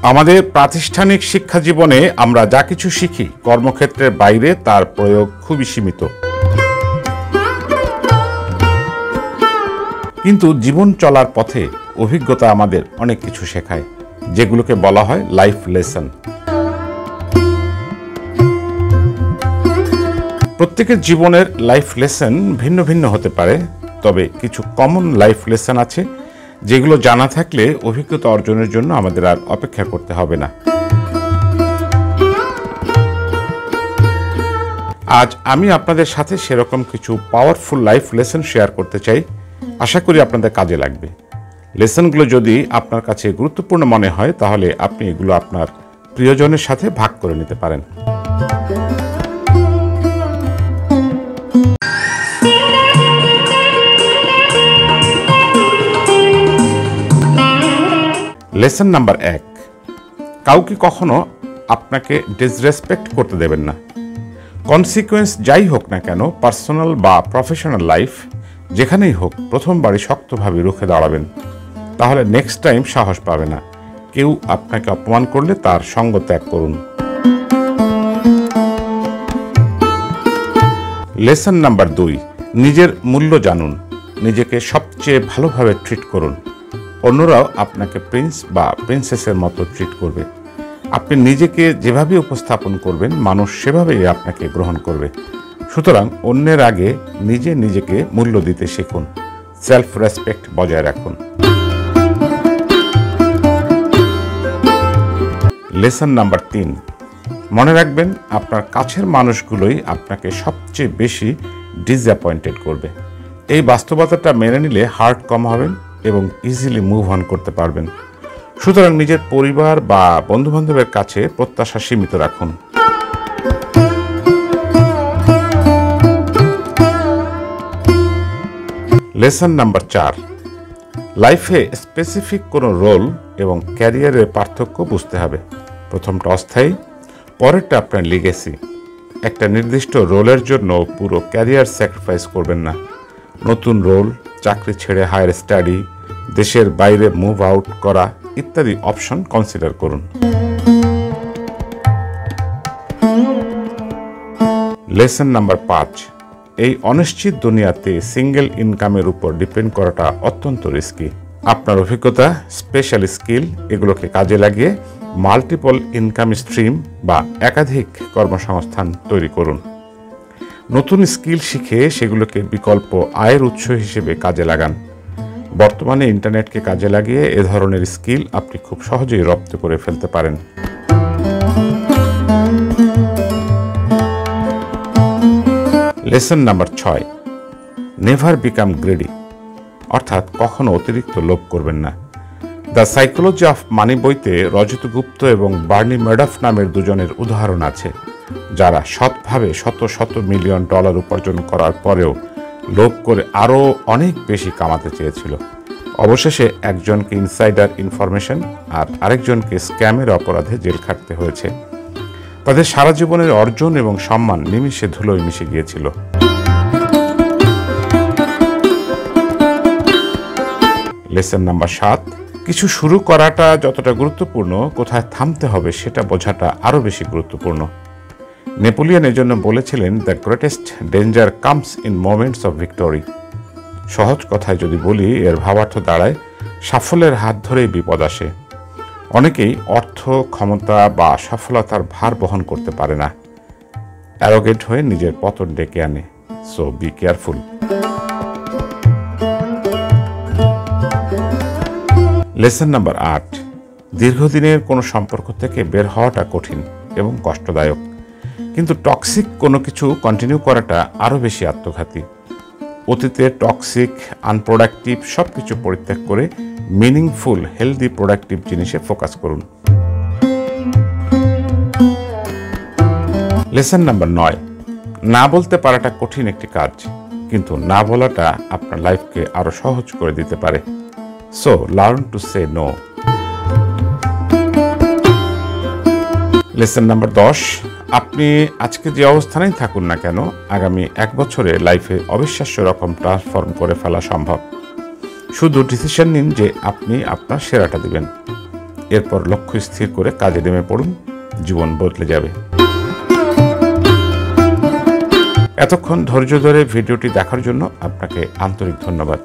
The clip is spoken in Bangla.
আমাদের প্রাতিষ্ঠানিক শিক্ষা জীবনে আমরা যা কিছু শিখি কর্মক্ষেত্রের বাইরে তার প্রয়োগ খুবই সীমিত। কিন্তু জীবন চলার পথে অভিজ্ঞতা আমাদের অনেক কিছু শেখায়, যেগুলোকে বলা হয় লাইফ লেসন। প্রত্যেকের জীবনের লাইফ লেসন ভিন্ন ভিন্ন হতে পারে, তবে কিছু কমন লাইফ লেসন আছে যেগুলো জানা থাকলে অভিজ্ঞতা অর্জনের জন্য আমাদের আর অপেক্ষা করতে হবে না। আজ আমি আপনাদের সাথে সেরকম কিছু পাওয়ারফুল লাইফ লেসন শেয়ার করতে চাই। আশা করি আপনাদের কাজে লাগবে। লেসনগুলো যদি আপনার কাছে গুরুত্বপূর্ণ মনে হয় তাহলে আপনি এগুলো আপনার প্রিয়জনের সাথে ভাগ করে নিতে পারেন। লেসন নাম্বার 1, কাউকে কখনো আপনাকে ডিসরেসপেক্ট করতে দেবেন না। কনসিকুয়েন্স যাই হোক না কেন, পার্সোনাল বা প্রফেশনাল লাইফ যেখানেই হোক, প্রথমবারই শক্তভাবে রুখে দাঁড়াবেন, তাহলে নেক্সট টাইম সাহস পাবে না। কেউ আপনাকে অপমান করলে তার সঙ্গ ত্যাগ করুন। লেসন নাম্বার 2, নিজের মূল্য জানুন, নিজেকে সবচেয়ে ভালোভাবে ট্রিট করুন। অন্যরাও আপনাকে প্রিন্স বা প্রিন্সেসের মতো ট্রিট করবে। আপনি নিজেকে যেভাবে উপস্থাপন করবেন, মানুষ সেভাবেই আপনাকে গ্রহণ করবে। সুতরাং অন্যের আগে নিজেকে মূল্য দিতে শিখুন। সেলফ রেসপেক্ট বজায় রাখুন। লেসন নাম্বার 3, মনে রাখবেন আপনার কাছের মানুষগুলোই আপনাকে সবচেয়ে বেশি ডিসঅ্যাপয়েন্টেড করবে। এই বাস্তবতাটা মেনে নিলে হার্ট কম হবেন এবং ইজিলি মুভ অন করতে পারবেন। সুতরাং নিজের পরিবার বা বন্ধুবান্ধবের কাছে প্রত্যাশা সীমিত রাখুন। লেসন নাম্বার 4, লাইফে স্পেসিফিক কোনো রোল এবং ক্যারিয়ারের পার্থক্য বুঝতে হবে। প্রথমটা অস্থায়ী, পরেরটা আপনার লিগেসি। একটা নির্দিষ্ট রোলের জন্য পুরো ক্যারিয়ার স্যাক্রিফাইস করবেন না। নতুন রোল, চাকরি ছেড়ে হায়ার স্টাডি, দেশের বাইরে মুভ আউট করা ইত্যাদি অপশন কনসিডার করুন। লেসন নাম্বার 5, এই অনিশ্চিত দুনিয়াতে সিঙ্গেল ইনকামের উপর ডিপেন্ড করাটা অত্যন্ত রিস্কি। আপনার অভিজ্ঞতা, স্পেশাল স্কিল এগুলোকে কাজে লাগিয়ে মাল্টিপল ইনকাম স্ট্রিম বা একাধিক কর্মসংস্থান তৈরি করুন। নতুন স্কিল শিখে সেগুলোকে বিকল্প আয়ের উৎস হিসেবে কাজে লাগান। বর্তমানে ইন্টারনেটকে কাজে লাগিয়ে এ ধরনের স্কিল আপনি খুব সহজেই রপ্ত করে ফেলতে পারেন। Lesson number 6, never become greedy, অর্থাৎ কখনো অতিরিক্ত লোভ করবেন না। দ্য সাইকোলজি অফ মানি বইতে রজত গুপ্ত এবং বার্নি ম্যাডফ নামের দুজনের উদাহরণ আছে, যারা সৎভাবে শত শত মিলিয়ন ডলার উপার্জন করার পরেও লোভ করে আরও অনেক বেশি কামাতে চেয়েছিল। অবশেষে একজনকে ইনসাইডার ইনফরমেশন আর আরেকজনকে স্ক্যামের অপরাধে জেল খাটতে হয়েছে। তাদের সারা জীবনের অর্জন এবং সম্মান নিমিষে ধুলোয় মিশে গিয়েছিল। লেসন নাম্বার 7, কিছু শুরু করাটা যতটা গুরুত্বপূর্ণ, কোথায় থামতে হবে সেটা বোঝাটা আরও বেশি গুরুত্বপূর্ণ। নেপোলিয়ন এজন্য বলেছিলেন, the greatest danger comes in moments of victory. সহজ কথায় যদি বলি, এর ভাবার্থ দাঁড়ায় সাফল্যের হাত ধরেই বিপদ আসে। অনেকেই অর্থ, ক্ষমতা বা সফলতার ভার বহন করতে পারে না। অ্যারোগেন্ট হয়ে নিজের পতন ডেকে আনে। So be careful. Lesson number 8, দীর্ঘদিনের কোনো সম্পর্ক থেকে বের হওয়াটা কঠিন এবং কষ্টদায়ক, কিন্তু টক্সিক কোনো কিছু কন্টিনিউ করাটা আরও বেশি আত্মঘাতী। অতীতে টক্সিক, আনপ্রোডাক্টিভ সব কিছু পরিত্যাগ করে মিনিংফুল, হেলদি, প্রোডাক্টিভ জিনিসে ফোকাস করুন। লেসন নাম্বার 9, না বলতে পারাটা কঠিন একটি কাজ, কিন্তু না বলাটা আপনার লাইফকে আরও সহজ করে দিতে পারে। So learn to say no. Lesson number 10, আপনি আজকে যে অবস্থানেই থাকুন না কেন, আগামী 1 বছরে লাইফে অবিশ্বাস্য রকম ট্রান্সফর্ম করে ফেলা সম্ভব। শুধু ডিসিশন নিন যে আপনি আপনার সেরাটা দিবেন। এরপর লক্ষ্য স্থির করে কাজে নেমে পড়ুন, জীবন বদলে যাবে। এতক্ষণ ধৈর্য ধরে ভিডিওটি দেখার জন্য আপনাকে আন্তরিক ধন্যবাদ।